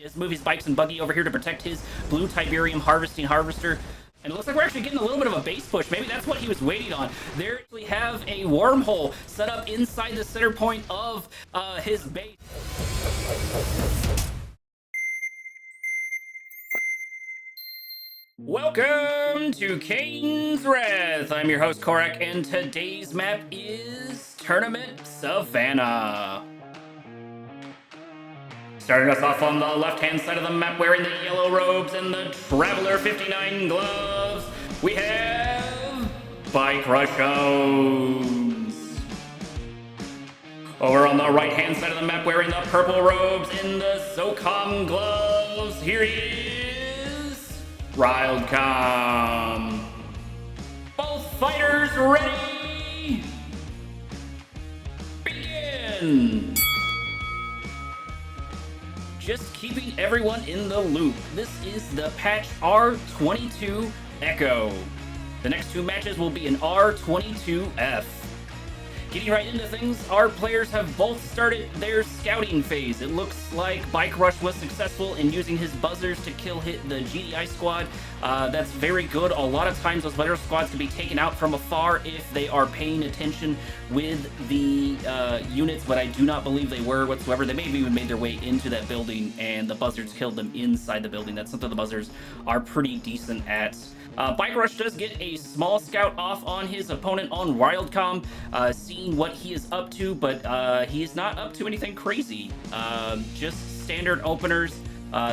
Let's move his bikes and buggy over here to protect his blue Tiberium harvesting harvester. And it looks like we're actually getting a little bit of a base push. Maybe that's what he was waiting on. They actually have a wormhole set up inside the center point of his base. Welcome to Kane's Wrath. I'm your host, Korak, and today's map is Tournament Savannah. Starting us off on the left-hand side of the map, wearing the yellow robes and the Traveler 59 gloves, we have Bike Rush-Owns. Over on the right-hand side of the map, wearing the purple robes and the SOCOM gloves, here he is, Rildcom. Both fighters ready? Begin! Just keeping everyone in the loop. This is the patch R22 Echo. The next two matches will be an R22F. Getting right into things, our players have both started their scouting phase. It looks like Bike Rush was successful in using his buzzers to hit the GDI squad. That's very good. A lot of times those butter squads can be taken out from afar if they are paying attention with the units, but I do not believe they were whatsoever. They may have even made their way into that building and the buzzards killed them inside the building. That's something the buzzers are pretty decent at. Bike Rush does get a small scout off on his opponent on Rildcom, seeing what he is up to, but he is not up to anything crazy. Just standard openers.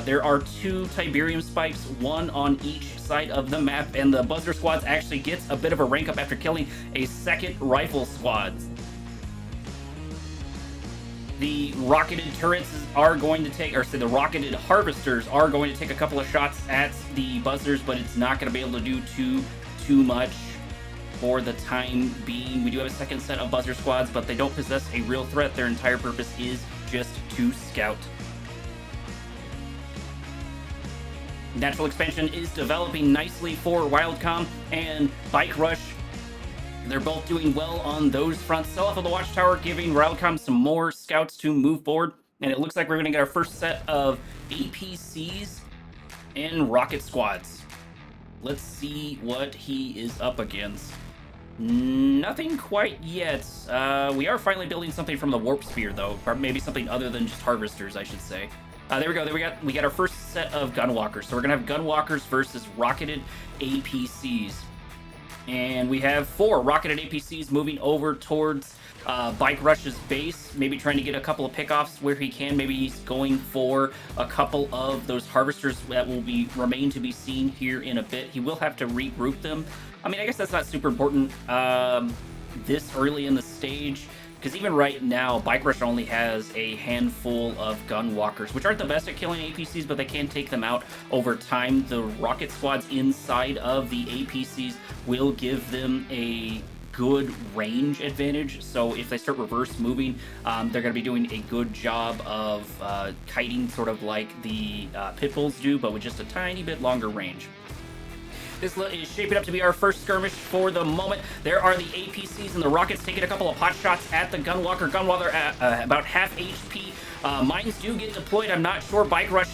There are two Tiberium spikes, one on each side of the map, and the buzzer squads actually gets a bit of a rank up after killing a second rifle squad. The rocketed turrets are going to take, or say the rocketed harvesters are going to take a couple of shots at the buzzers, but it's not going to be able to do too much for the time being. We do have a second set of buzzer squads, but they don't possess a real threat. Their entire purpose is just to scout. Natural expansion is developing nicely for Rildcom and Bike Rush. They're both doing well on those fronts. Sell off of the watchtower, giving Rildcom some more scouts to move forward. And it looks like we're going to get our first set of APCs and rocket squads. Let's see what he is up against. Nothing quite yet. We are finally building something from the warp sphere, though. Or maybe something other than just harvesters, I should say. There we go. We got our first set of gunwalkers. So we're going to have gunwalkers versus rocketed APCs. And we have 4 rocketed APCs moving over towards Bike Rush's base, maybe trying to get a couple of pickoffs where he can. Maybe he's going for a couple of those harvesters that will remain to be seen here in a bit. He will have to regroup them. I mean, I guess that's not super important this early in the stage, because even right now, Bike Rush only has a handful of gunwalkers, which aren't the best at killing APCs, but they can take them out over time. The rocket squads inside of the APCs will give them a good range advantage. So if they start reverse moving, they're going to be doing a good job of kiting, sort of like the pit bulls do, but with just a tiny bit longer range. This is shaping up to be our first skirmish for the moment. There are the APCs and the rockets taking a couple of pot shots at the Gunwalker. Gunwalker at about half HP. Mines do get deployed. I'm not sure Bike Rush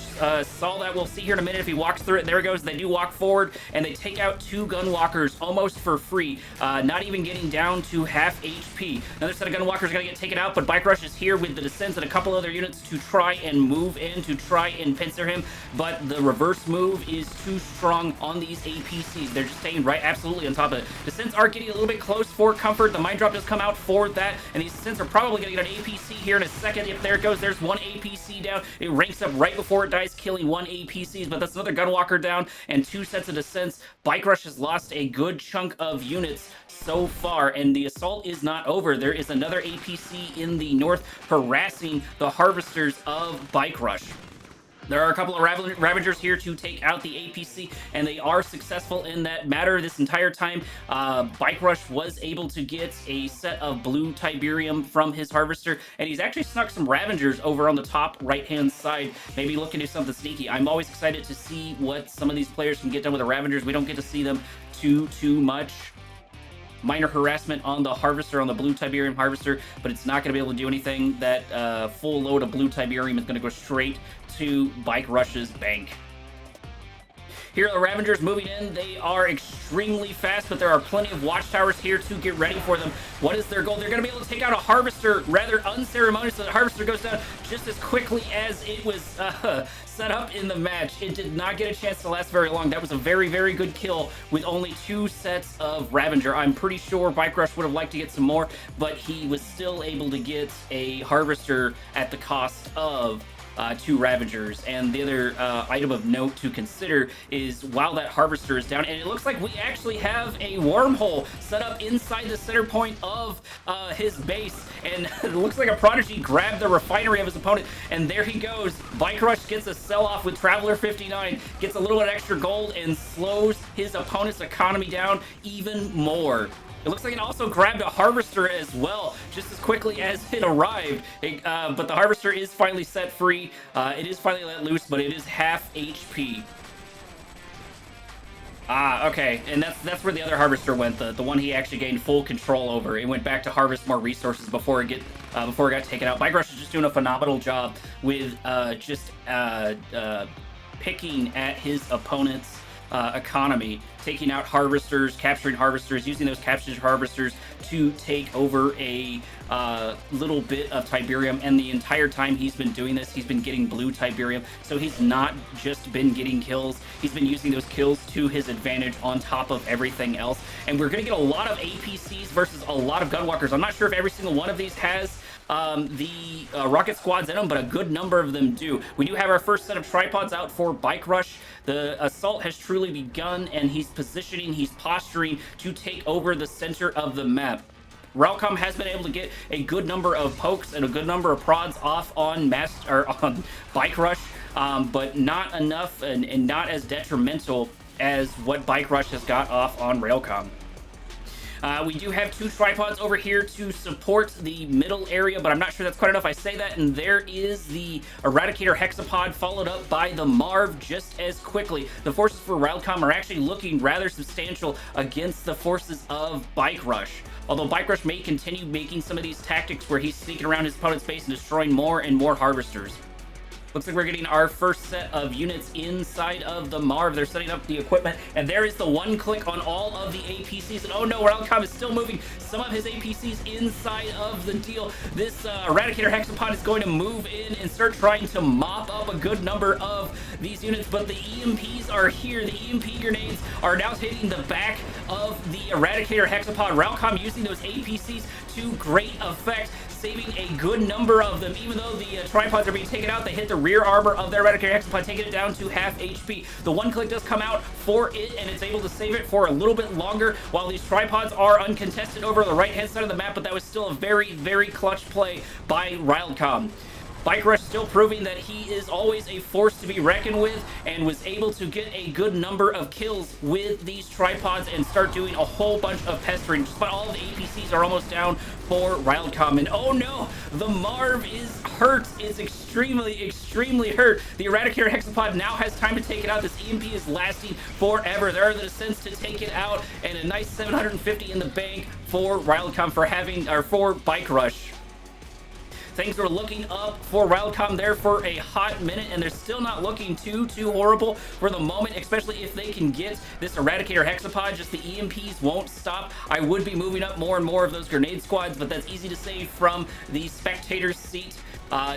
saw that. We'll see here in a minute if he walks through it. There it goes. They do walk forward, and they take out 2 Gunwalkers almost for free, not even getting down to half HP. Another set of Gunwalkers are going to get taken out, but Bike Rush is here with the Descents and a couple other units to try and move in, to try and pincer him, but the reverse move is too strong on these APCs. They're just staying right absolutely on top of it. Descents are getting a little bit close for comfort. The mine drop does come out for that, and these Descents are probably going to get an APC here in a second. If there it goes, there's one APC down. It ranks up right before it dies, killing 1 APCs, but that's another Gunwalker down and 2 sets of Descents. Bike Rush has lost a good chunk of units so far, and the assault is not over. There is another APC in the north harassing the harvesters of Bike Rush. There are a couple of Ravagers here to take out the APC, and they are successful in that matter. This entire time, Bike Rush was able to get a set of blue Tiberium from his harvester, and he's actually snuck some Ravagers over on the top right-hand side, maybe looking to do something sneaky. I'm always excited to see what some of these players can get done with the Ravagers. We don't get to see them too much. minor harassment on the Harvester, on the blue Tiberium Harvester, but it's not going to be able to do anything. That full load of blue Tiberium is going to go straight to Bike Rush's bank. Here are the Ravengers moving in. They are extremely fast, but there are plenty of watchtowers here to get ready for them. What is their goal? They're going to be able to take out a Harvester rather unceremoniously. The Harvester goes down just as quickly as it was set up in the match. It did not get a chance to last very long. That was a very, very good kill with only 2 sets of Ravager. I'm pretty sure Bike Rush would have liked to get some more, but he was still able to get a Harvester at the cost of 2 Ravagers. And the other item of note to consider is while that Harvester is down, and it looks like we actually have a wormhole set up inside the center point of his base, and it looks like a Prodigy grabbed the refinery of his opponent, and there he goes. Bike Rush gets a sell-off with Traveler 59, gets a little bit of extra gold, and slows his opponent's economy down even more. It looks like it also grabbed a Harvester as well, just as quickly as it arrived. But the Harvester is finally set free. It is finally let loose, but it is half HP. Okay, and that's where the other Harvester went. The one he actually gained full control over. It went back to harvest more resources before it got taken out. Bike Rush is just doing a phenomenal job with picking at his opponent's economy, taking out Harvesters, capturing Harvesters, using those captured Harvesters to take over a little bit of Tiberium. And the entire time he's been doing this, he's been getting blue Tiberium. So he's not just been getting kills, he's been using those kills to his advantage on top of everything else. And we're going to get a lot of APCs versus a lot of Gunwalkers. I'm not sure if every single one of these has the rocket squads in them, but a good number of them do. We do have our first set of tripods out for Bike Rush. The assault has truly begun, and he's positioning, he's posturing to take over the center of the map. Rildcom has been able to get a good number of pokes and a good number of prods off on Bike Rush, but not enough and not as detrimental as what Bike Rush has got off on Rildcom. We do have 2 tripods over here to support the middle area, but I'm not sure that's quite enough. I say that, and there is the Eradicator Hexapod, followed up by the Marv just as quickly. The forces for Rildcom are actually looking rather substantial against the forces of Bike Rush. Although Bike Rush may continue making some of these tactics where he's sneaking around his opponent's base and destroying more and more Harvesters. Looks like we're getting our first set of units inside of the Marv. They're setting up the equipment, and there is the one click on all of the APCs. And oh no, Rildcom is still moving some of his APCs inside of the deal. This Eradicator Hexapod is going to move in and start trying to mop up a good number of these units, but the EMPs are here. The EMP grenades are now hitting the back of the Eradicator Hexapod. Rildcom using those APCs to great effect, saving a good number of them. Even though the tripods are being taken out, they hit the rear armor of their Eradicator Hexapod, taking it down to half HP. The one click does come out for it, and it's able to save it for a little bit longer while these tripods are uncontested over the right-hand side of the map, but that was still a very, very clutch play by Rildcom. Bike Rush still proving that he is always a force to be reckoned with, and was able to get a good number of kills with these tripods and start doing a whole bunch of pestering. Just about all of the APCs are almost down for Rildcom. And oh no, the Marv is hurt. It's extremely, extremely hurt. The Eradicator Hexapod now has time to take it out. This EMP is lasting forever. There are the descents to take it out, and a nice 750 in the bank for Rildcom for Bike Rush. Things are looking up for Rildcom there for a hot minute, and they're still not looking too horrible for the moment, especially if they can get this Eradicator Hexapod. Just the EMPs won't stop. I would be moving up more and more of those grenade squads, but that's easy to say from the spectator's seat.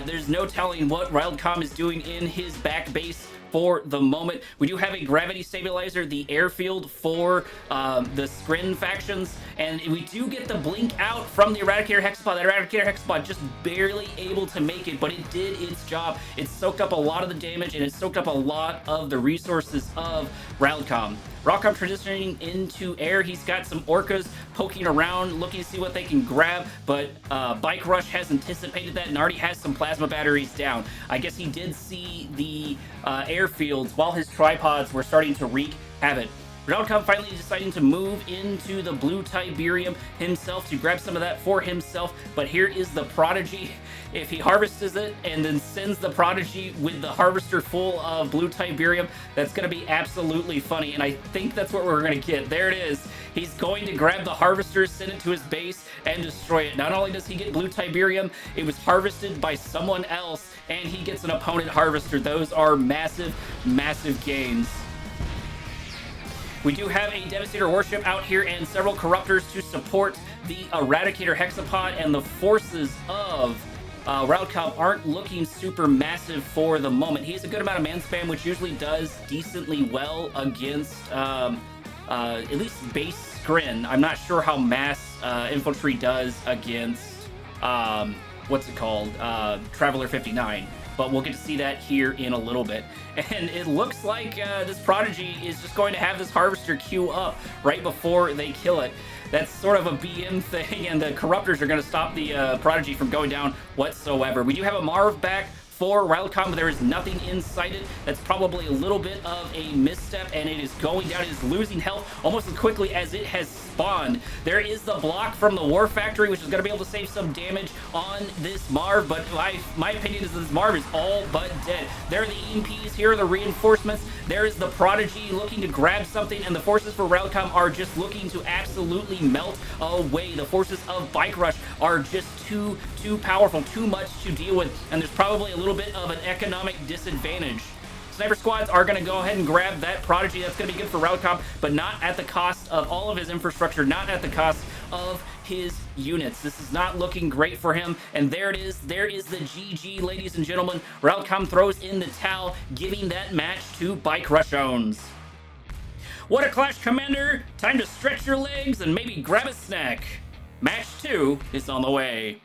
There's no telling what Rildcom is doing in his back base for the moment. We do have a gravity stabilizer, the airfield for the Skrin factions, and we do get the blink out from the Eradicator Hexapod. That Eradicator Hexapod just barely able to make it, but it did its job. It soaked up a lot of the damage, and it soaked up a lot of the resources of Rildcom. Rildcom transitioning into air. He's got some orcas poking around, looking to see what they can grab, but Bike Rush has anticipated that and already has some plasma batteries down. I guess he did see the airfields while his tripods were starting to wreak havoc. Rildcom finally deciding to move into the blue Tiberium himself to grab some of that for himself, but here is the Prodigy. If he harvests it and then sends the Prodigy with the harvester full of blue Tiberium, that's going to be absolutely funny, and I think that's what we're going to get. There it is. He's going to grab the harvester, send it to his base, and destroy it. Not only does he get blue Tiberium, it was harvested by someone else, and he gets an opponent harvester. Those are massive, massive gains. We do have a Devastator Warship out here and several Corruptors to support the Eradicator Hexapod, and the forces of Rildcom aren't looking super massive for the moment. He has a good amount of man spam, which usually does decently well against at least base Skrin. I'm not sure how mass infantry does against what's it called, Traveler 59. But we'll get to see that here in a little bit. And it looks like this Prodigy is just going to have this Harvester queue up right before they kill it. That's sort of a BM thing, and the Corruptors are going to stop the Prodigy from going down whatsoever. We do have a Marv back for Rildcom, but there is nothing inside it. That's probably a little bit of a misstep, and it is going down. It is losing health almost as quickly as it has spawned. There is the block from the War Factory, which is going to be able to save some damage on this Marv, but my opinion is this Marv is all but dead. There are the EMPs, here are the reinforcements. There is the Prodigy looking to grab something, and the forces for Rildcom are just looking to absolutely melt away. The forces of Bike Rush are just too powerful, too much to deal with, and there's probably a little bit of an economic disadvantage. Sniper squads are going to go ahead and grab that Prodigy. That's going to be good for Rildcom, but not at the cost of all of his infrastructure, not at the cost of his units. This is not looking great for him, and there it is. There is the GG, ladies and gentlemen. Rildcom throws in the towel, giving that match to Bike Rush owns. What a clash, Commander! Time to stretch your legs and maybe grab a snack. Match 2 is on the way.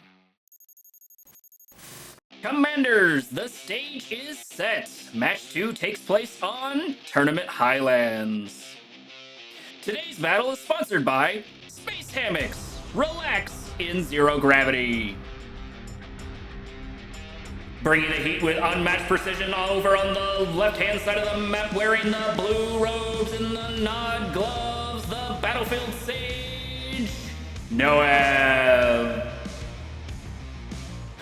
Commanders, the stage is set. Match 2 takes place on Tournament Highlands. Today's battle is sponsored by Space Hammocks. Relax in zero gravity. Bringing the heat with unmatched precision over on the left-hand side of the map, wearing the blue robes and the nod gloves, the battlefield sage, Nohaev.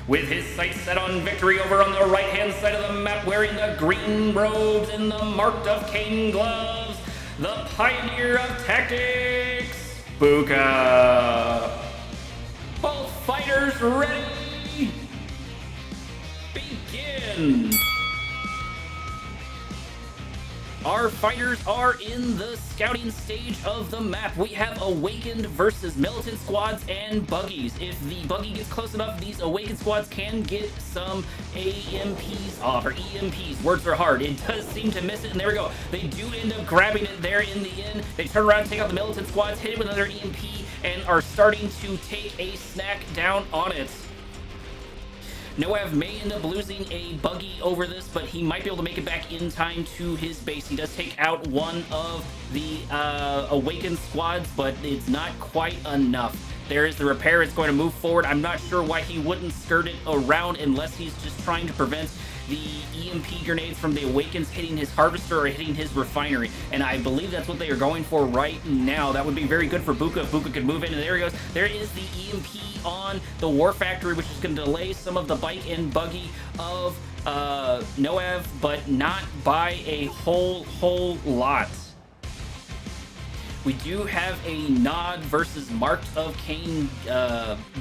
With his sights set on victory over on the right-hand side of the map, wearing the green robes and the marked of Kane gloves, the pioneer of tactics, Booka. Both fighters ready? Begin! Our fighters are in the scouting stage of the map. We have Awakened versus Militant squads and Buggies. If the Buggy gets close enough, these Awakened squads can get some AMPs off, or EMPs. Words are hard. It does seem to miss it, and there we go. They do end up grabbing it there in the end. They turn around, take out the Militant squads, hit it with another EMP, and are starting to take a snack down on it. Nohaev may end up losing a Buggy over this, but he might be able to make it back in time to his base. He does take out one of the Awakened squads, but it's not quite enough. There is the repair. It's going to move forward. I'm not sure why he wouldn't skirt it around unless he's just trying to prevent the EMP grenades from the Awakens hitting his harvester or hitting his refinery, and I believe that's what they are going for right now. That would be very good for Booka if Booka could move in, and there he goes. There is the EMP on the War Factory, which is going to delay some of the bike and buggy of Nohaev, but not by a whole lot. We do have a Nod versus Marked of Kane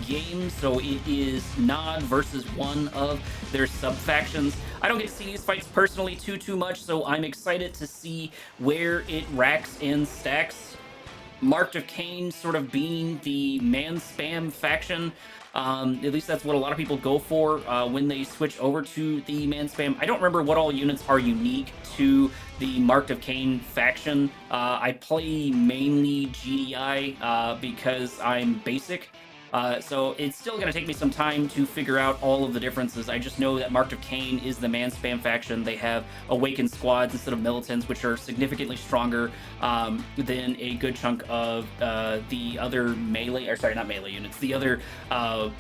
game, so it is Nod versus one of their sub-factions. I don't get to see these fights personally too much, so I'm excited to see where it racks and stacks. Marked of Kane sort of being the man spam faction. At least that's what a lot of people go for when they switch over to the man spam. I don't remember what all units are unique to the Marked of Kane faction. I play mainly GDI because I'm basic, So it's still going to take me some time to figure out all of the differences. I just know that Marked of Kane is the man spam faction. They have awakened squads instead of militants, which are significantly stronger than a good chunk of the other melee, or sorry, not melee units, the other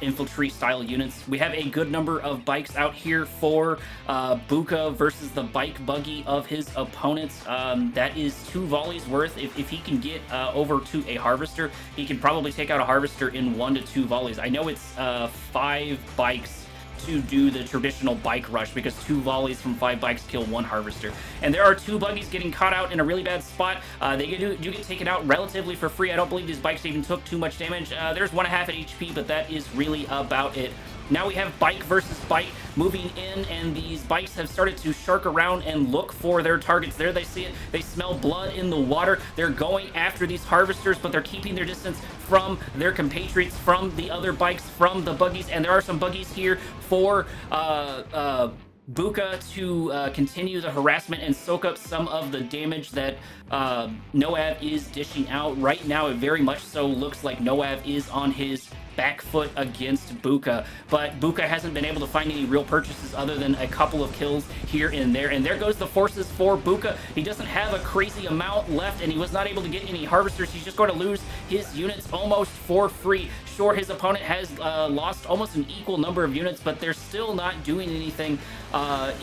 infantry style units. We have a good number of bikes out here for Booka versus the bike buggy of his opponents. That is 2 volleys worth. If he can get over to a harvester, he can probably take out a harvester in 1 to 2 volleys. I know it's 5 bikes to do the traditional bike rush, because 2 volleys from 5 bikes kill 1 harvester. And there are 2 buggies getting caught out in a really bad spot. They do get taken out relatively for free. I don't believe these bikes even took too much damage. There's 1.5 at HP, but that is really about it. Now we have bike versus bike moving in, and these bikes have started to shark around and look for their targets. There they see it. They smell blood in the water. They're going after these harvesters, but they're keeping their distance from their compatriots, from the other bikes, from the buggies. And there are some buggies here for Booka to continue the harassment and soak up some of the damage that Nohaev is dishing out. Right now, it very much so looks like Nohaev is on his back foot against Booka, but Booka hasn't been able to find any real purchases other than a couple of kills here and there. And there goes the forces for Booka. He doesn't have a crazy amount left, and he was not able to get any harvesters. He's just going to lose his units almost for free. Sure, his opponent has lost almost an equal number of units, but they're still not doing anything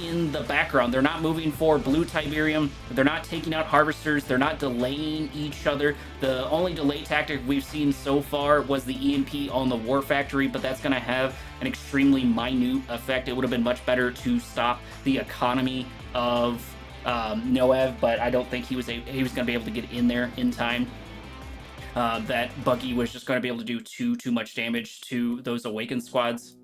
in the background. They're not moving for blue Tiberium. They're not taking out harvesters. They're not delaying each other. The only delay tactic we've seen so far was the EMP on the War Factory, but that's going to have an extremely minute effect. It would have been much better to stop the economy of Nohaev, but I don't think he was going to be able to get in there in time. That buggy was just going to be able to do too much damage to those awakened squads.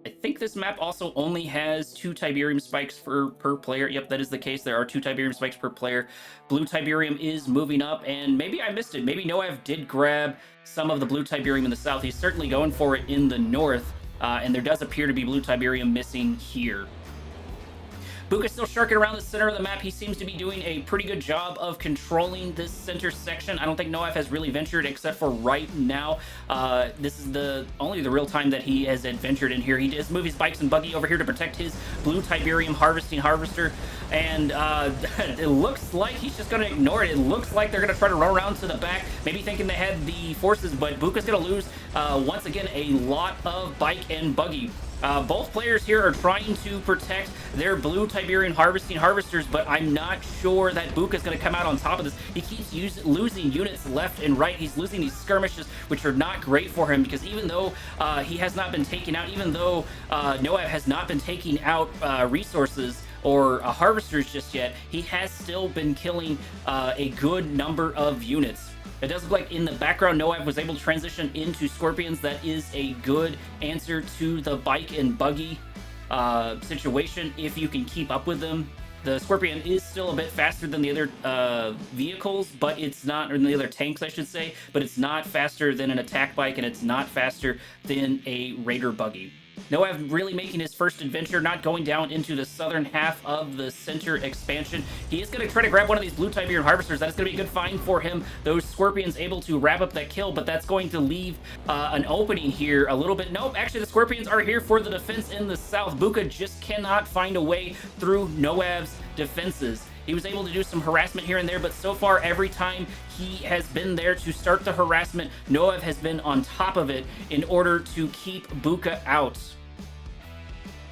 I think this map also only has 2 Tiberium spikes per player. Yep, that is the case. There are 2 Tiberium spikes per player. Blue Tiberium is moving up, and maybe I missed it. Maybe Nohaev did grab some of the blue Tiberium in the south. He's certainly going for it in the north, and there does appear to be blue Tiberium missing here. Booka's still sharking around the center of the map. He seems to be doing a pretty good job of controlling this center section. I don't think Nohaev has really ventured except for right now. This is only the real time that he has adventured in here. He does move his bikes and buggy over here to protect his blue Tiberium harvesting harvester, and it looks like he's just going to ignore it. It looks like they're going to try to run around to the back, maybe thinking they had the forces, but Booka's going to lose once again a lot of bike and buggy. Both players here are trying to protect their blue Tiberium harvesting harvesters, but I'm not sure that Booka is going to come out on top of this. He keeps losing units left and right. He's losing these skirmishes, which are not great for him, because even though he has not been taken out, even though Nohaev has not been taking out resources or harvesters just yet, he has still been killing a good number of units. It does look like in the background, Nohaev was able to transition into Scorpions. That is a good answer to the bike and buggy situation, if you can keep up with them. The Scorpion is still a bit faster than the other vehicles, but it's not, or the other tanks, I should say, but it's not faster than an attack bike, and it's not faster than a Raider buggy. Nohaev really making his first adventure, not going down into the southern half of the center expansion. He is going to try to grab one of these blue Tiberium harvesters. That is going to be a good find for him. Those Scorpions able to wrap up that kill, but that's going to leave an opening here a little bit. Nope, actually the Scorpions are here for the defense in the south. Booka just cannot find a way through Nohaev's defenses. He was able to do some harassment here and there, but so far, every time he has been there to start the harassment, Nohaev has been on top of it in order to keep Booka out.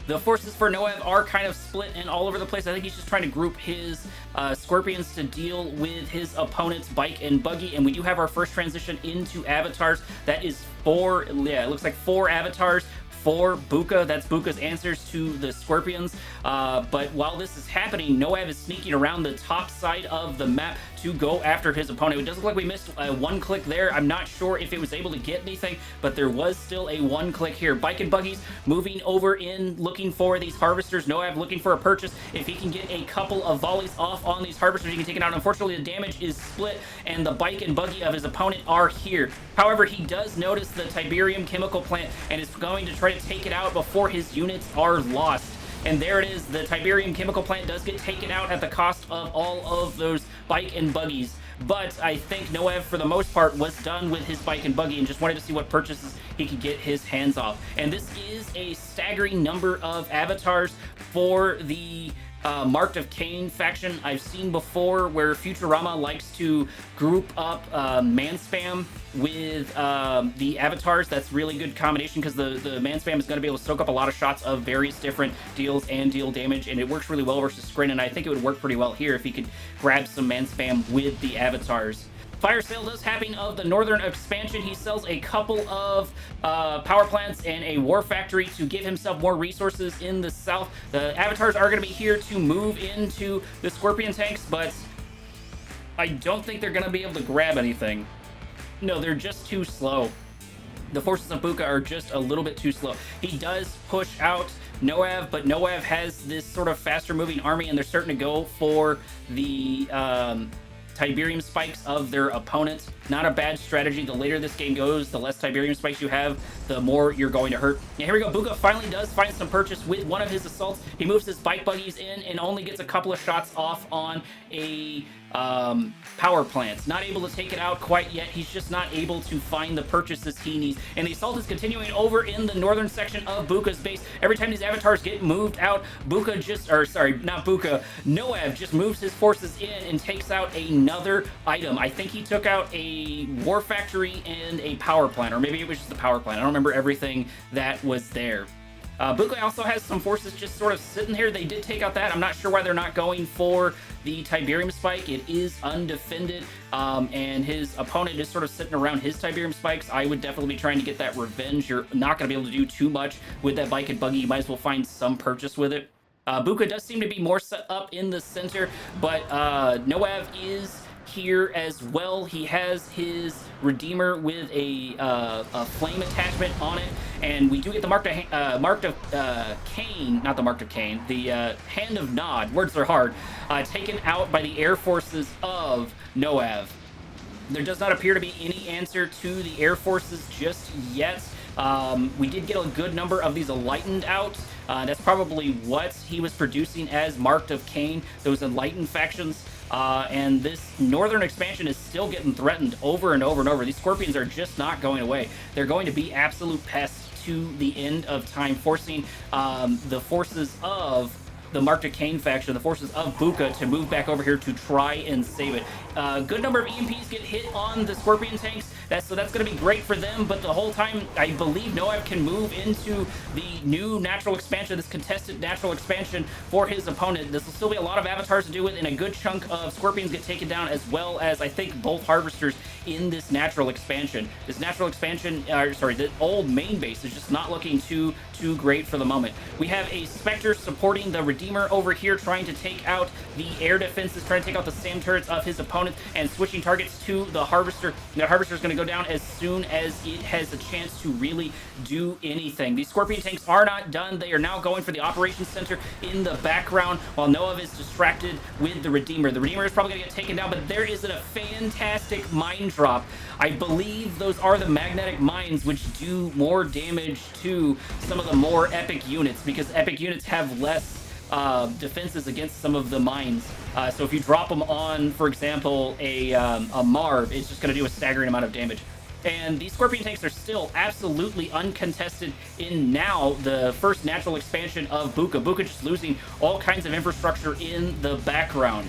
The forces for Nohaev are kind of split and all over the place. I think he's just trying to group his Scorpions to deal with his opponent's bike and buggy. And we do have our first transition into avatars. That is it looks like 4 avatars for Booka. That's Booka's answers to the Scorpions. But while this is happening, Nohaev is sneaking around the top side of the map to go after his opponent. It does look like we missed one click there. I'm not sure if it was able to get anything, but there was still a 1 click here. Bike and buggies moving over in, looking for these harvesters. Nohaev looking for a purchase. If he can get a couple of volleys off on these harvesters, he can take it out. Unfortunately, the damage is split, and the bike and buggy of his opponent are here. However, he does notice the Tiberium chemical plant and is going to try to take it out before his units are lost. And there it is. The Tiberium chemical plant does get taken out at the cost of all of those bike and buggies. but I think Nohaev, for the most part, was done with his bike and buggy and just wanted to see what purchases he could get his hands off. And this is a staggering number of avatars for the Marked of Kane faction. I've seen before where Futurama likes to group up man spam with the avatars. That's really good combination because the man spam is going to be able to soak up a lot of shots of various different deals and deal damage, and it works really well versus Scrin, and I think it would work pretty well here if he could grab some man spam with the avatars. Fire sale does happen of the northern expansion. He sells a couple of power plants and a war factory to give himself more resources in the south. The avatars are going to be here to move into the scorpion tanks, but I don't think they're going to be able to grab anything. No, they're just too slow. The forces of Booka are just a little bit too slow. He does push out Nohaev, but Nohaev has this sort of faster moving army, and they're starting to go for the Tiberium spikes of their opponent. Not a bad strategy. The later this game goes, the less Tiberium spikes you have, the more you're going to hurt. And here we go. Booka finally does find some purchase with one of his assaults. He moves his bike buggies in and only gets a couple of shots off on a power plant. Not able to take it out quite yet. He's just not able to find the purchases he needs. And the assault is continuing over in the northern section of Booka's base. Every time these avatars get moved out, Booka just, or sorry, not Booka, Nohaev just moves his forces in and takes out another item. I think he took out a war factory and a power plant, or maybe it was just the power plant. I don't remember everything that was there. Booka also has some forces just sort of sitting here. They did take out that. I'm not sure why they're not going for the Tiberium spike. It is undefended, and his opponent is sort of sitting around his Tiberium spikes. I would definitely be trying to get that revenge. You're not going to be able to do too much with that bike and buggy. You might as well find some purchase with it. Booka does seem to be more set up in the center, but Nohaev is here as well. He has his Redeemer with a flame attachment on it, and we do get the Marked of Kane, not the Marked of Kane, the Hand of Nod, words are hard, taken out by the air forces of Nohaev. There does not appear to be any answer to the air forces just yet. We did get a good number of these enlightened out. That's probably what he was producing as Marked of Kane, those enlightened factions. And this northern expansion is still getting threatened over and over and over. These scorpions are just not going away. They're going to be absolute pests to the end of time, forcing the forces of the Marked of Kane faction, the forces of Booka, to move back over here to try and save it. A good number of EMPs get hit on the Scorpion tanks, so that's going to be great for them, but the whole time, I believe Nohaev can move into the new natural expansion, this contested natural expansion for his opponent. This will still be a lot of avatars to do with, and a good chunk of Scorpions get taken down, as well as, I think, both Harvesters in this natural expansion. This natural expansion, the old main base is just not looking too great for the moment. We have a Spectre supporting the Redeemer over here, trying to take out the air defenses, trying to take out the SAM turrets of his opponent, and switching targets to the Harvester. The Harvester is going to go down as soon as it has a chance to really do anything. These Scorpion tanks are not done. They are now going for the Operations Center in the background, while Nohaev is distracted with the Redeemer. The Redeemer is probably going to get taken down, but there is a fantastic mine drop. I believe those are the magnetic mines, which do more damage to some of the more epic units, because epic units have less defenses against some of the mines. So if you drop them on, for example, a Marv, it's just going to do a staggering amount of damage. And these Scorpion tanks are still absolutely uncontested in now the first natural expansion of Booka. Booka just losing all kinds of infrastructure in the background.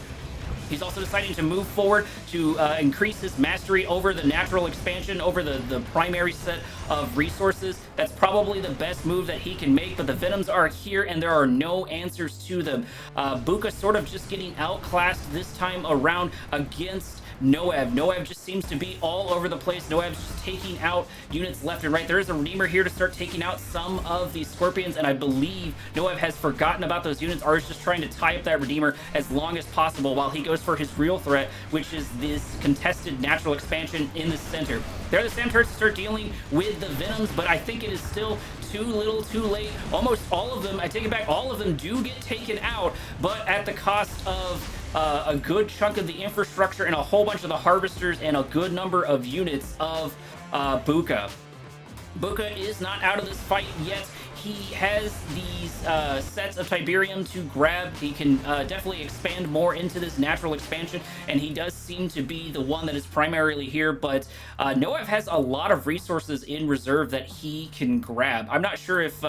He's also deciding to move forward to increase his mastery over the natural expansion, over the primary set of resources. That's probably the best move that he can make, but the Venoms are here and there are no answers to them. Booka sort of just getting outclassed this time around against Nohaev. Nohaev just seems to be all over the place. Nohaev's just taking out units left and right. There is a Redeemer here to start taking out some of these Scorpions, and I believe Nohaev has forgotten about those units, or is just trying to tie up that Redeemer as long as possible while he goes for his real threat, which is this contested natural expansion in the center. There are the SAM turrets to start dealing with the Venoms, but I think it is still too little too late. Almost all of them, I take it back, all of them do get taken out, but at the cost of a good chunk of the infrastructure and a whole bunch of the Harvesters and a good number of units of Booka. Booka is not out of this fight yet. he has these sets of Tiberium to grab. He can definitely expand more into this natural expansion, and he does seem to be the one that is primarily here, but Nohaev has a lot of resources in reserve that he can grab. I'm not sure if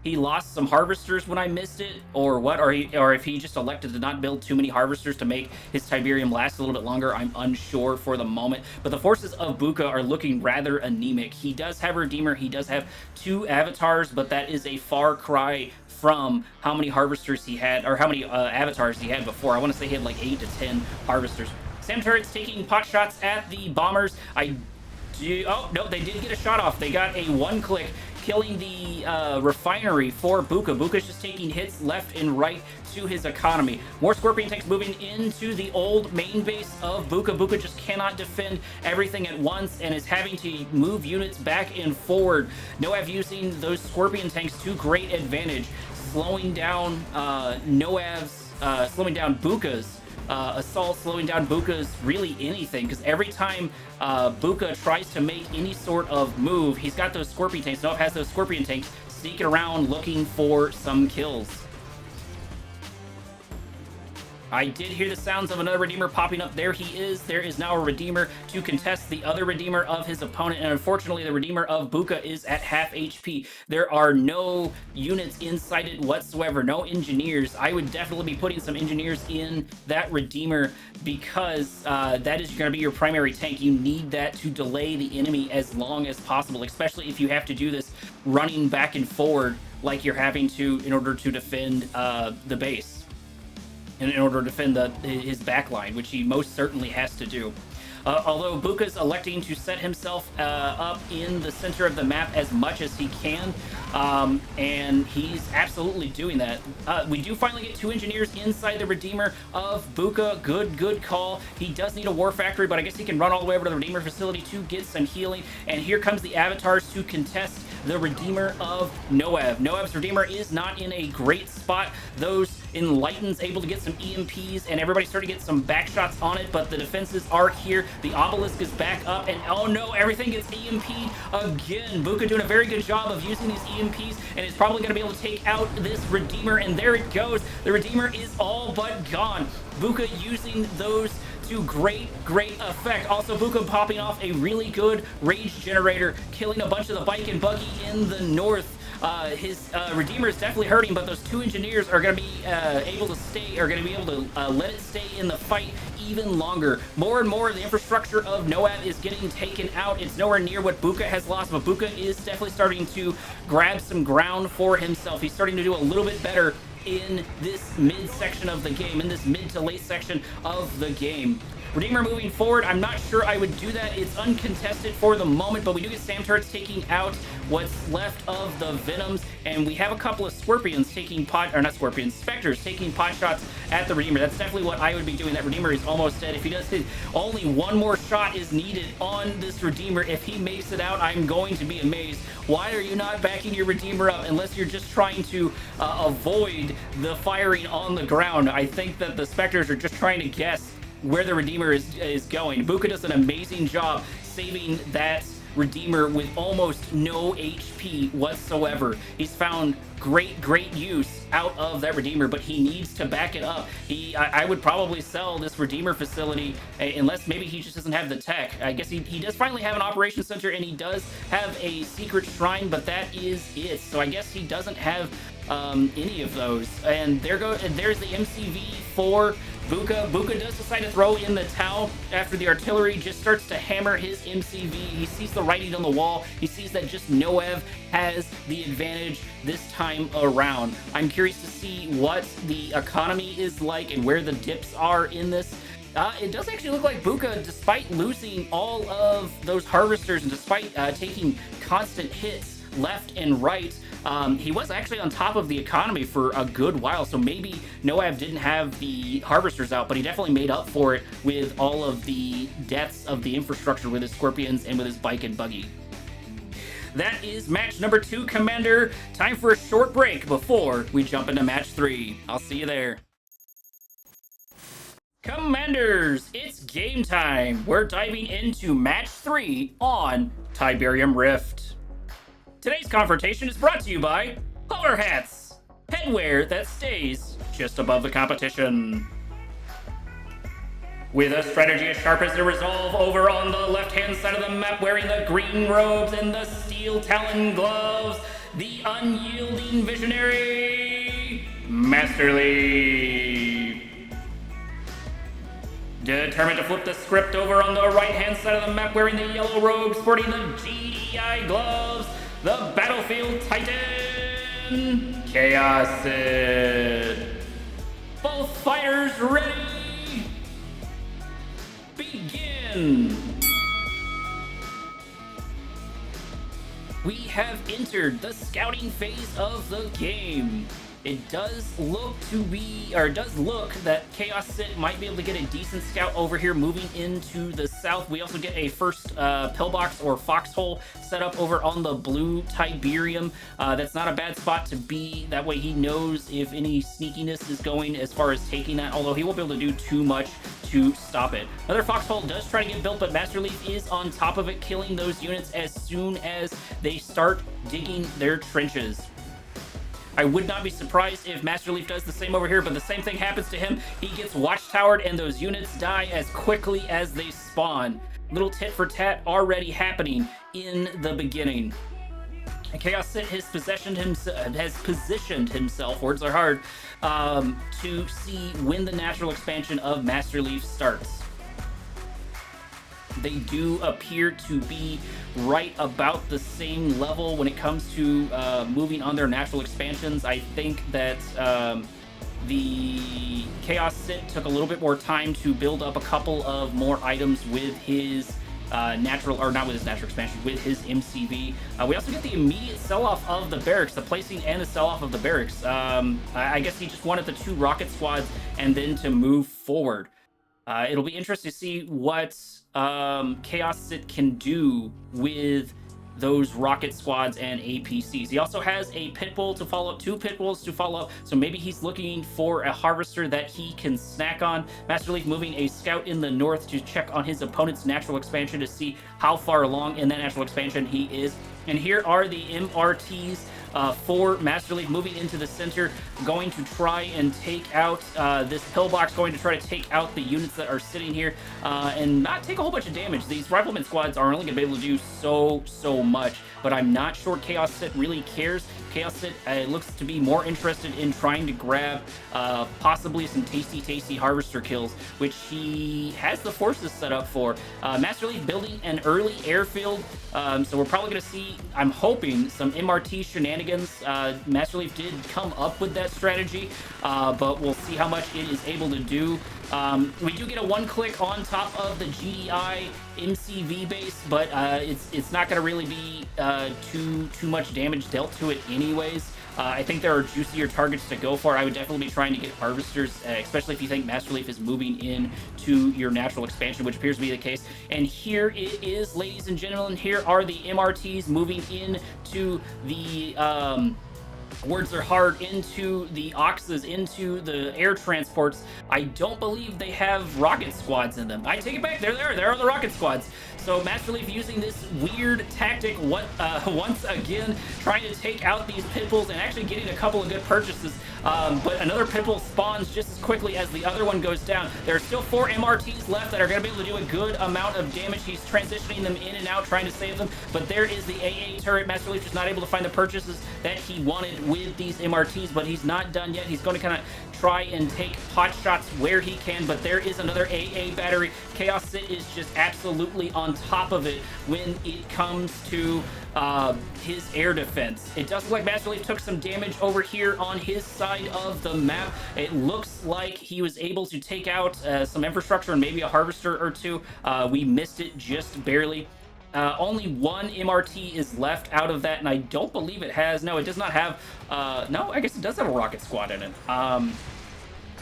he lost some harvesters when I missed it, or what, or if he just elected to not build too many harvesters to make his Tiberium last a little bit longer. I'm unsure for the moment, but the forces of Booka are looking rather anemic. He does have a Redeemer, he does have 2 avatars, but that is a far cry from how many harvesters he had, or how many avatars he had before. I want to say he had like 8 to 10 harvesters. Sam turrets taking pot shots at the bombers. Oh, no, they did get a shot off. They got a 1-click, killing the refinery for Booka. Booka's just taking hits left and right to his economy. More Scorpion tanks moving into the old main base of Booka. Booka just cannot defend everything at once and is having to move units back and forward. Nohaev using those Scorpion tanks to great advantage, slowing down slowing down Booka's assault, slowing down Booka's really anything, because every time Booka tries to make any sort of move, he's got those Scorpion tanks. Nohaev has those Scorpion tanks sneaking around looking for some kills. I did hear the sounds of another Redeemer popping up. There he is. There is now a Redeemer to contest the other Redeemer of his opponent, and unfortunately the Redeemer of Booka is at half HP. There are no units inside it whatsoever, no engineers. I would definitely be putting some engineers in that Redeemer, because that is going to be your primary tank. You need that to delay the enemy as long as possible, especially if you have to do this running back and forward like you're having to in order to defend the base. And in order to defend his backline, which he most certainly has to do. Although Booka's electing to set himself up in the center of the map as much as he can, and he's absolutely doing that. We do finally get 2 engineers inside the Redeemer of Booka. Good call. He does need a War Factory, but I guess he can run all the way over to the Redeemer facility to get some healing. And here comes the avatars to contest the Redeemer of Nohaev. Nohaev's Redeemer is not in a great spot. Those Enlighten's able to get some EMPs, and everybody's starting to get some back shots on it, but the defenses are here. The Obelisk is back up, and oh no, everything gets EMP'd again. Booka doing a very good job of using these EMPs, and is probably going to be able to take out this Redeemer, and there it goes. The Redeemer is all but gone. Booka using those to great effect. Also, Booka popping off a really good rage generator, killing a bunch of the bike and buggy in the north. His Redeemer is definitely hurting, but those 2 engineers are going to be able to let it stay in the fight even longer. More and more, the infrastructure of Nohaev is getting taken out. It's nowhere near what Booka has lost, but Booka is definitely starting to grab some ground for himself. He's starting to do a little bit better in this mid section of the game, in this mid to late section of the game. Redeemer moving forward, I'm not sure I would do that. It's uncontested for the moment, but we do get Sam turrets taking out what's left of the Venoms, and we have a couple of Specters taking pot shots at the Redeemer. That's definitely what I would be doing. That Redeemer is almost dead. If he does hit, only 1 more shot is needed on this Redeemer. If he makes it out, I'm going to be amazed. Why are you not backing your Redeemer up unless you're just trying to avoid the firing on the ground? I think that the Specters are just trying to guess where the Redeemer is going. Booka does an amazing job saving that Redeemer with almost no HP whatsoever. He's found great use out of that Redeemer, but he needs to back it up. I would probably sell this Redeemer facility, unless maybe he just doesn't have the tech. I guess he does finally have an operations center, and he does have a secret shrine, but that is it. So I guess he doesn't have any of those. And there's the MCV for Booka. Booka does decide to throw in the towel after the artillery just starts to hammer his MCV. He sees the writing on the wall. He sees that just Nohaev has the advantage this time around. I'm curious to see what the economy is like and where the dips are in this. It does actually look like Booka, despite losing all of those harvesters and despite taking constant hits left and right, he was actually on top of the economy for a good while, so maybe Nohaev didn't have the harvesters out, but he definitely made up for it with all of the deaths of the infrastructure with his Scorpions and with his bike and buggy. That is match number 2, Commander. Time for a short break before we jump into match 3. I'll see you there. Commanders, it's game time. We're diving into match 3 on Tiberium Rift. Today's confrontation is brought to you by Power hats! Headwear that stays just above the competition. With a strategy as sharp as their resolve, over on the left-hand side of the map, wearing the green robes and the steel talon gloves, the unyielding visionary, MasterLeaf. Determined to flip the script, over on the right-hand side of the map, wearing the yellow robes, sporting the GDI gloves, the Battlefield Titan, ChaoSiT. Both fighters ready. Begin! We have entered the scouting phase of the game. It does look that ChaoSiT might be able to get a decent scout over here moving into the south. We also get a first pillbox or foxhole set up over on the blue Tiberium. That's not a bad spot to be. That way he knows if any sneakiness is going as far as taking that, although he won't be able to do too much to stop it. Another foxhole does try to get built, but MasterLeaf is on top of it, killing those units as soon as they start digging their trenches. I would not be surprised if MasterLeaf does the same over here, but the same thing happens to him. He gets watchtowered and those units die as quickly as they spawn. Little tit for tat already happening in the beginning. And ChaoSiT has positioned himself, words are hard, to see when the natural expansion of MasterLeaf starts. They do appear to be right about the same level when it comes to moving on their natural expansions. I think that the ChaoSiT took a little bit more time to build up a couple of more items with his expansion, with his MCV. We also get the immediate sell-off of the barracks, the placing and the sell-off of the barracks. I guess he just wanted the 2 rocket squads and then to move forward. It'll be interesting to see what ChaoSiT can do with those rocket squads and APCs. He also has a pit bull to follow up, 2 pit bulls to follow up, so maybe he's looking for a harvester that he can snack on. MasterLeaf moving a scout in the north to check on his opponent's natural expansion to see how far along in that natural expansion he is. And here are the MRTs for MasterLeaf moving into the center, going to try and take out this pillbox, going to try to take out the units that are sitting here and not take a whole bunch of damage. These rifleman squads are only going to be able to do so much, but I'm not sure ChaoSiT really cares. ChaoSiT looks to be more interested in trying to grab possibly some tasty harvester kills, which he has the forces set up for. MasterLeaf building an early airfield, so we're probably going to see, I'm hoping, some MRT shenanigans. MasterLeaf did come up with that strategy, but we'll see how much it is able to do. We do get a 1-click on top of the GDI MCV base, but it's not going to really be too much damage dealt to it anyways. I think there are juicier targets to go for. I would definitely be trying to get harvesters, especially if you think MasterLeaf is moving in to your natural expansion, which appears to be the case. And here it is, ladies and gentlemen. Here are the MRTs moving in to the words are hard, into the Oxes, into the air transports. I don't believe they have rocket squads in them. I take it back. There are the rocket squads. So MasterLeaf using this weird tactic once again, trying to take out these pit bulls and actually getting a couple of good purchases. But another pit bull spawns just as quickly as the other one goes down. There are still 4 MRTs left that are going to be able to do a good amount of damage. He's transitioning them in and out, trying to save them. But there is the AA turret. MasterLeaf is not able to find the purchases that he wanted with these MRTs, but he's not done yet. He's going to kind of try and take pot shots where he can, but there is another AA battery. ChaoSiT is just absolutely on top of it when it comes to his air defense. It does look like MasterLeaf took some damage over here on his side of the map. It looks like he was able to take out some infrastructure and maybe a harvester or 2. We missed it just barely. Only 1 MRT is left out of that, and I don't believe it has. No, it does not have. No, I guess it does have a rocket squad in it.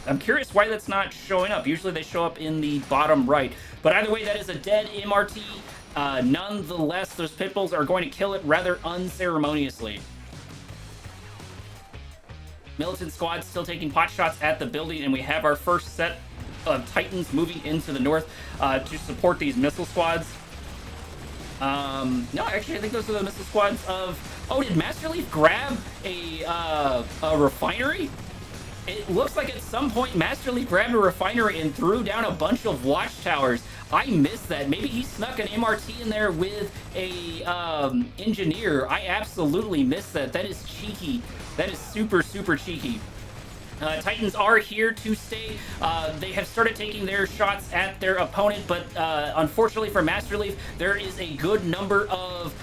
I'm curious why that's not showing up. Usually they show up in the bottom right. But either way, that is a dead MRT. Nonetheless, those pit bulls are going to kill it rather unceremoniously. Militant squad still taking pot shots at the building, and we have our first set of Titans moving into the north to support these missile squads. No, actually, I think those are the missile squads of... Oh, did MasterLeaf grab a refinery? It looks like at some point MasterLeaf grabbed a refinery and threw down a bunch of watchtowers. I missed that. Maybe he snuck an MRT in there with a engineer. I absolutely missed that. That is cheeky. That is super, super cheeky. Titans are here to stay. They have started taking their shots at their opponent, but unfortunately for MasterLeaf, there is a good number of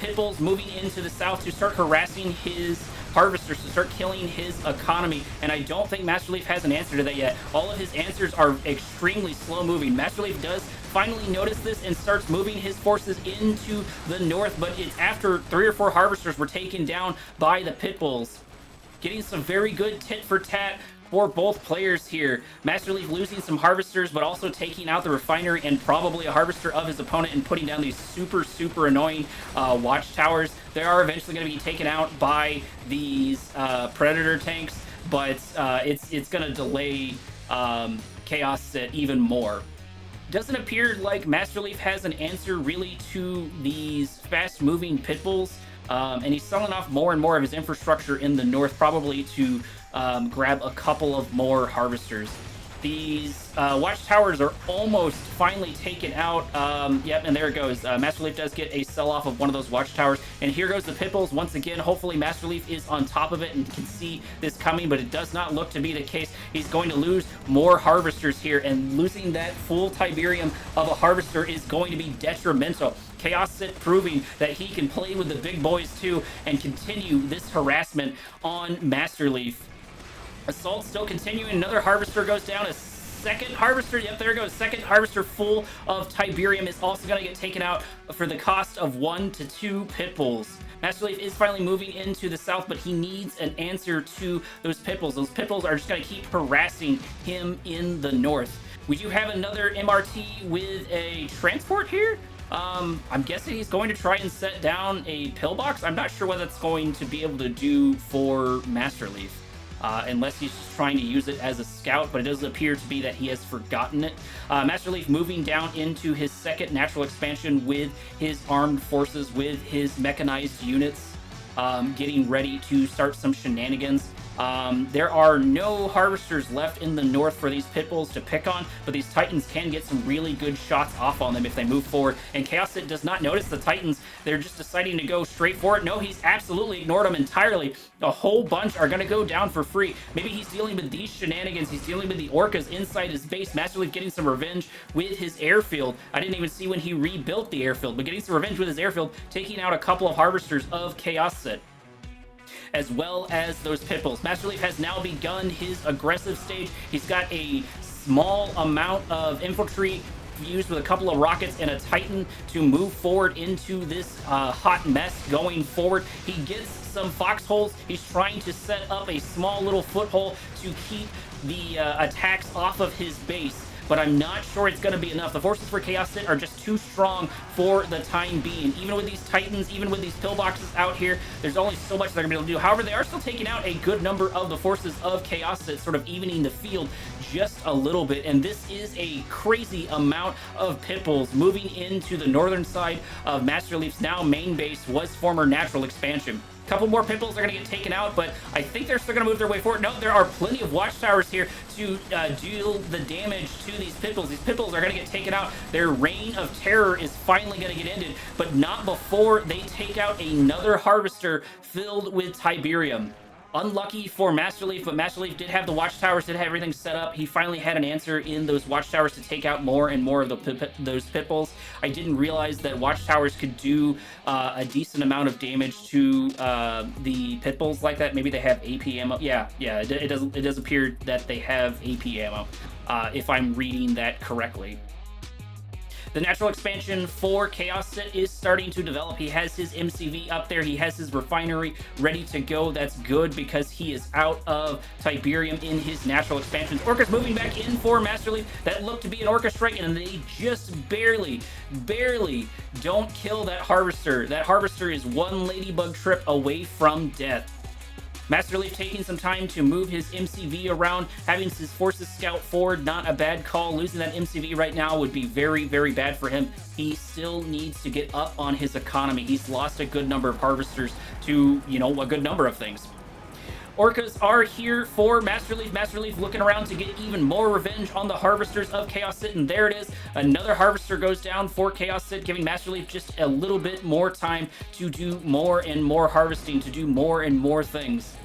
Pitbulls moving into the south to start harassing his harvesters, to start killing his economy, and I don't think MasterLeaf has an answer to that yet. All of his answers are extremely slow moving. MasterLeaf does finally notice this and starts moving his forces into the north, but it's after 3 or 4 harvesters were taken down by the Pitbulls. Getting some very good tit for tat for both players here. MasterLeaf losing some harvesters, but also taking out the refinery and probably a harvester of his opponent and putting down these super, super annoying watchtowers. They are eventually going to be taken out by these Predator tanks, but it's going to delay ChaoSiT even more. Doesn't appear like MasterLeaf has an answer really to these fast-moving Pitbulls. And he's selling off more and more of his infrastructure in the north, probably to grab a couple of more harvesters. These watchtowers are almost finally taken out. Yep, and there it goes. MasterLeaf does get a sell-off of one of those watchtowers. And here goes the Pitbulls once again. Hopefully MasterLeaf is on top of it and can see this coming, but it does not look to be the case. He's going to lose more harvesters here, and losing that full Tiberium of a harvester is going to be detrimental. ChaoSiT proving that he can play with the big boys too and continue this harassment on MasterLeaf. Assault still continuing. Another harvester goes down. A second harvester, yep, there goes. Second harvester full of Tiberium is also going to get taken out for the cost of 1 to 2 Pitbulls. MasterLeaf is finally moving into the south, but he needs an answer to those Pitbulls. Those Pitbulls are just going to keep harassing him in the north. We do have another MRT with a transport here. I'm guessing he's going to try and set down a pillbox. I'm not sure what that's going to be able to do for MasterLeaf, unless he's just trying to use it as a scout, but it does appear to be that he has forgotten it. MasterLeaf moving down into his second natural expansion with his armed forces, with his mechanized units, getting ready to start some shenanigans. There are no harvesters left in the north for these Pitbulls to pick on, but these Titans can get some really good shots off on them if they move forward, and ChaoSiT does not notice the Titans. They're just deciding to go straight for it. No, he's absolutely ignored them entirely. A whole bunch are going to go down for free. Maybe he's dealing with these shenanigans. He's dealing with the Orcas inside his base. MasterLeaf getting some revenge with his airfield. I didn't even see when he rebuilt the airfield, but getting some revenge with his airfield, taking out a couple of harvesters of ChaoSiT, as well as those Pitbulls. MasterLeaf has now begun his aggressive stage. He's got a small amount of infantry fused with a couple of rockets and a Titan to move forward into this hot mess going forward. He gets some foxholes. He's trying to set up a small little foothold to keep the attacks off of his base, but I'm not sure it's going to be enough. The forces for ChaoSiT are just too strong for the time being. Even with these Titans, even with these pillboxes out here, there's only so much they're going to be able to do. However, they are still taking out a good number of the forces of ChaoSiT, sort of evening the field just a little bit. And this is a crazy amount of Pitbulls moving into the northern side of MasterLeaf's now main base, was former natural expansion. Couple more Pitbulls are going to get taken out, but I think they're still going to move their way forward. No, there are plenty of watchtowers here to deal the damage to these Pitbulls. These Pitbulls are going to get taken out. Their reign of terror is finally going to get ended, but not before they take out another harvester filled with Tiberium. Unlucky for MasterLeaf, but MasterLeaf did have the watchtowers, did have everything set up. He finally had an answer in those watchtowers to take out more and more of those Pitbulls. I didn't realize that watchtowers could do a decent amount of damage to the Pitbulls like that. Maybe they have AP ammo. Yeah, it does appear that they have AP ammo, if I'm reading that correctly. The natural expansion for ChaoSiT is starting to develop. He has his MCV up there. He has his refinery ready to go. That's good because he is out of Tiberium in his natural expansions. Orcas moving back in for MasterLeaf. That looked to be an Orca strike, and they just barely don't kill that Harvester. That Harvester is one Ladybug trip away from death. MasterLeaf taking some time to move his MCV around, having his forces scout forward, not a bad call. Losing that MCV right now would be very, very bad for him. He still needs to get up on his economy. He's lost a good number of harvesters to, you know, a good number of things. Orcas are here for MasterLeaf. MasterLeaf looking around to get even more revenge on the harvesters of ChaoSiT, and there it is. Another harvester goes down for ChaoSiT, giving MasterLeaf just a little bit more time to do more and more harvesting, to do more and more things.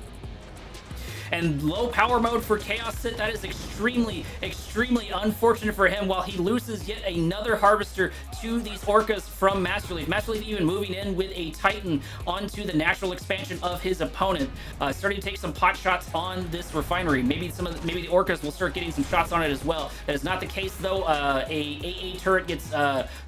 And low power mode for ChaoSiT, that is extremely, extremely unfortunate for him, while he loses yet another harvester to these Orcas from MasterLeaf. MasterLeaf even moving in with a Titan onto the natural expansion of his opponent, starting to take some pot shots on this refinery. Maybe the Orcas will start getting some shots on it as well. That is not the case though. A AA turret gets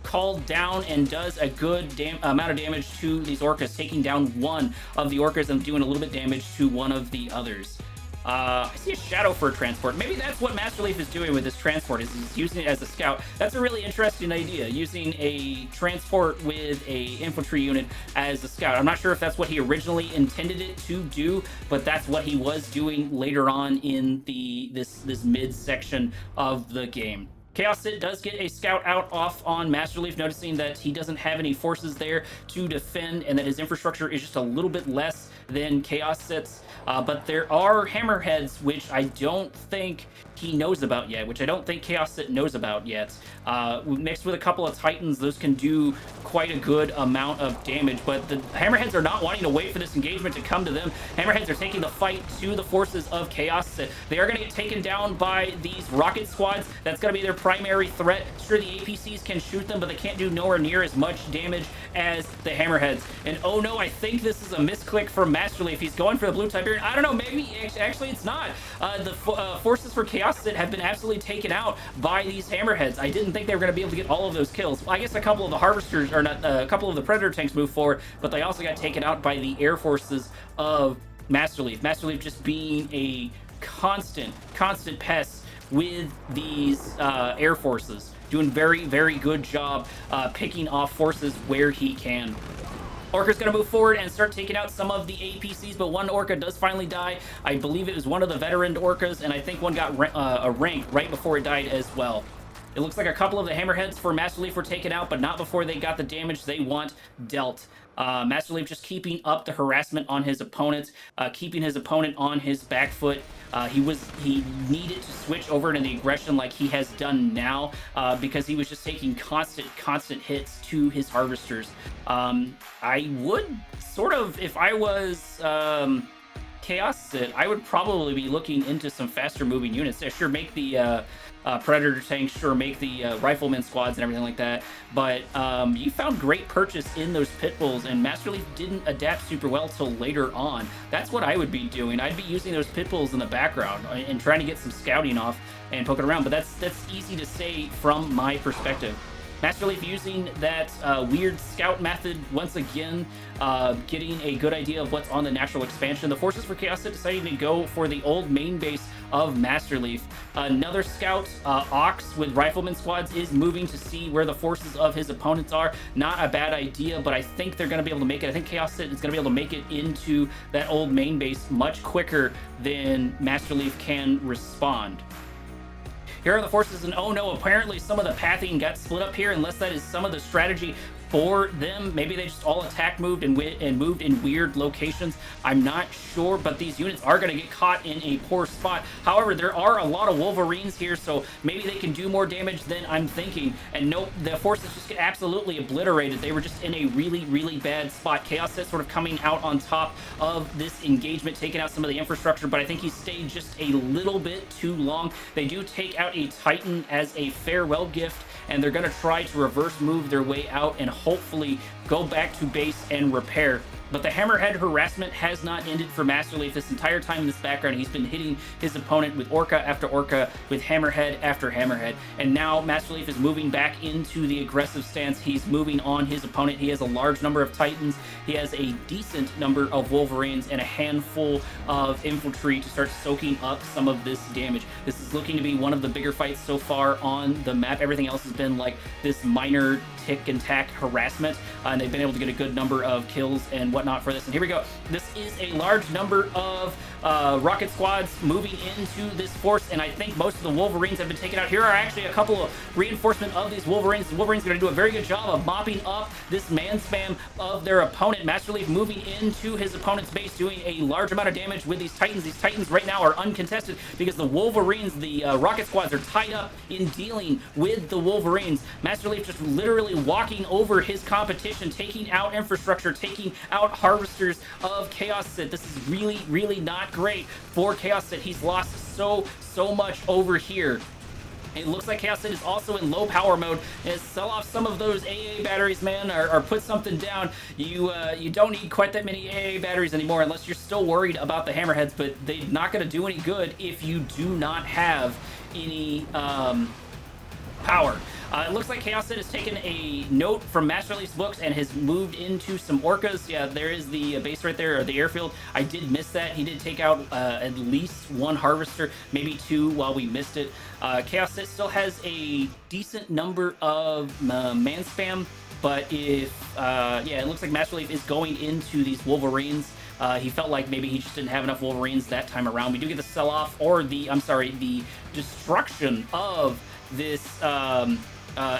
called down and does a good amount of damage to these Orcas, taking down one of the Orcas and doing a little bit damage to one of the others. I see a shadow for a transport. Maybe that's what MasterLeaf is doing with this transport, is he's using it as a scout. That's a really interesting idea, using a transport with a infantry unit as a scout. I'm not sure if that's what he originally intended it to do, but that's what he was doing later on in this mid section of the game. ChaoSiT does get a scout out off on MasterLeaf, noticing that he doesn't have any forces there to defend and that his infrastructure is just a little bit less than ChaoSiT's. But there are hammerheads, which I don't think he knows about yet, which I don't think ChaoSiT knows about yet. Mixed with a couple of Titans, those can do quite a good amount of damage, but the hammerheads are not wanting to wait for this engagement to come to them. Hammerheads are taking the fight to the forces of ChaoSiT. They are going to get taken down by these rocket squads. That's going to be their primary threat. Sure, the APCs can shoot them, but they can't do nowhere near as much damage as the hammerheads. And oh no, I think this is a misclick from MasterLeaf. He's going for the blue Tiberium. I don't know, maybe actually it's not. The forces for ChaoSiT have been absolutely taken out by these hammerheads. I didn't think they were going to be able to get all of those kills. Well, I guess a couple of the harvesters, or not, a couple of the predator tanks moved forward, but they also got taken out by the air forces of MasterLeaf. MasterLeaf just being a constant pest with these air forces, doing very, very good job picking off forces where he can. Orca's going to move forward and start taking out some of the APCs, but one Orca does finally die. I believe it was one of the veteran Orcas, and I think one got a rank right before it died as well. It looks like a couple of the hammerheads for MasterLeaf were taken out, but not before they got the damage they want dealt. MasterLeaf just keeping up the harassment on his opponent, keeping his opponent on his back foot. He needed to switch over to the aggression like he has done now, because he was just taking constant hits to his harvesters. I would sort of, if I was ChaoSiT, I would probably be looking into some faster moving units. Yeah, sure, make the predator tanks, sure, make the rifleman squads and everything like that, but you found great purchase in those pit bulls, and MasterLeaf didn't adapt super well till later on. That's what I would be doing. I'd be using those pit bulls in the background and trying to get some scouting off and poking around, but that's easy to say from my perspective. MasterLeaf using that weird scout method once again, getting a good idea of what's on the natural expansion. The forces for ChaoSiT deciding to go for the old main base of MasterLeaf. Another scout, Ox with rifleman squads, is moving to see where the forces of his opponents are. Not a bad idea, but I think they're going to be able to make it. I think ChaoSiT is going to be able to make it into that old main base much quicker than MasterLeaf can respond. Here are the forces, and oh no, apparently some of the pathing got split up here, unless that is some of the strategy for them. Maybe they just all attack moved and moved in weird locations. I'm not sure, but these units are going to get caught in a poor spot. However, there are a lot of Wolverines here, so maybe they can do more damage than I'm thinking. And nope, the forces just get absolutely obliterated. They were just in a really, really bad spot. ChaoSiT sort of coming out on top of this engagement, taking out some of the infrastructure, but I think he stayed just a little bit too long. They do take out a Titan as a farewell gift, and they're going to try to reverse move their way out and hopefully go back to base and repair. But the hammerhead harassment has not ended for MasterLeaf. This entire time in this background, he's been hitting his opponent with Orca after Orca, with hammerhead after hammerhead. And now MasterLeaf is moving back into the aggressive stance. He's moving on his opponent. He has a large number of Titans. He has a decent number of Wolverines and a handful of infantry to start soaking up some of this damage. This is looking to be one of the bigger fights so far on the map. Everything else has been like this minor tick and tack harassment, and they've been able to get a good number of kills and whatnot for this. And here we go. This is a large number of rocket squads moving into this force, and I think most of the Wolverines have been taken out. Here are actually a couple of reinforcement of these Wolverines. The Wolverines are going to do a very good job of mopping up this man spam of their opponent. MasterLeaf moving into his opponent's base, doing a large amount of damage with these Titans. These Titans right now are uncontested because the Wolverines, the rocket squads, are tied up in dealing with the Wolverines. MasterLeaf just literally walking over his competition, taking out infrastructure, taking out harvesters of ChaoSiT. This is really, really not great for ChaoSiT. He's lost so much over here. It looks like ChaoSiT is also in low power mode. Sell off some of those AA batteries, man, or put something down. You don't need quite that many AA batteries anymore unless you're still worried about the hammerheads, but they're not going to do any good if you do not have any power. It looks like ChaoSiT has taken a note from MasterLeaf's books and has moved into some orcas. Yeah, there is the base right there, or the airfield. I did miss that. He did take out at least one harvester, maybe two while we missed it. ChaoSiT still has a decent number of man spam, but if, yeah, it looks like MasterLeaf is going into these Wolverines. He felt like maybe he just didn't have enough Wolverines that time around. We do get the sell-off, or the, I'm sorry, the destruction of this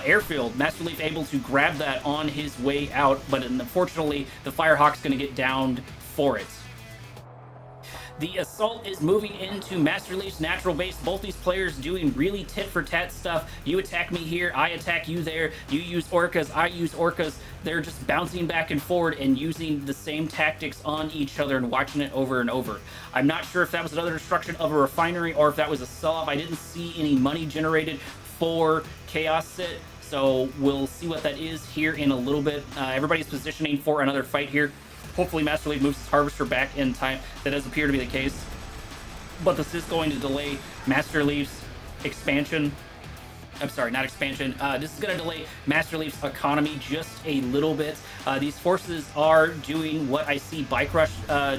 airfield. MasterLeaf able to grab that on his way out, but unfortunately the Firehawk's going to get downed for it. The assault is moving into MasterLeaf's natural base. Both these players doing really tit-for-tat stuff. You attack me here, I attack you there. You use orcas, I use orcas. They're just bouncing back and forward and using the same tactics on each other and watching it over and over. I'm not sure if that was another destruction of a refinery or if that was a sell-off. I didn't see any money generated for ChaoSiT, so we'll see what that is here in a little bit. Everybody's positioning for another fight here. Hopefully MasterLeaf moves his harvester back in time. That does appear to be the case, but this is going to delay MasterLeaf's expansion. I'm sorry, not expansion. This is going to delay MasterLeaf's economy just a little bit. These forces are doing what I see Bike Rush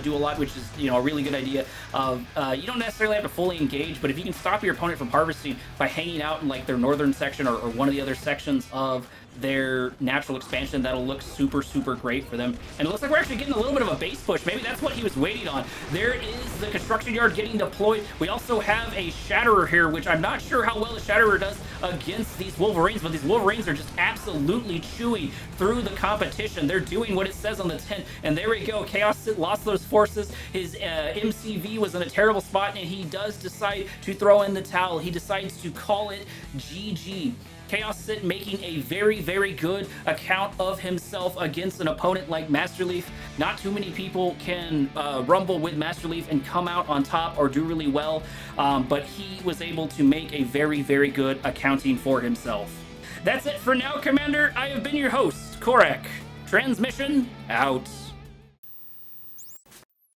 do a lot, which is, you know, a really good idea. You don't necessarily have to fully engage, but if you can stop your opponent from harvesting by hanging out in like their northern section or one of the other sections of their natural expansion, that'll look super great for them. And it looks like we're actually getting a little bit of a base push. Maybe that's what he was waiting on. There is the construction yard getting deployed. We also have a Shatterer here, which I'm not sure how well the Shatterer does against these Wolverines, but these Wolverines are just absolutely chewing through the competition. They're doing what it says on the tin, and there we go. ChaoSiT lost those forces. His MCV was in a terrible spot, and he does decide to throw in the towel. He decides to call it GG. ChaoSiT making a very good account of himself against an opponent like MasterLeaf. Not too many people can rumble with MasterLeaf and come out on top or do really well, but he was able to make a very good accounting for himself. That's it for now, Commander. I have been your host, Korak. Transmission out.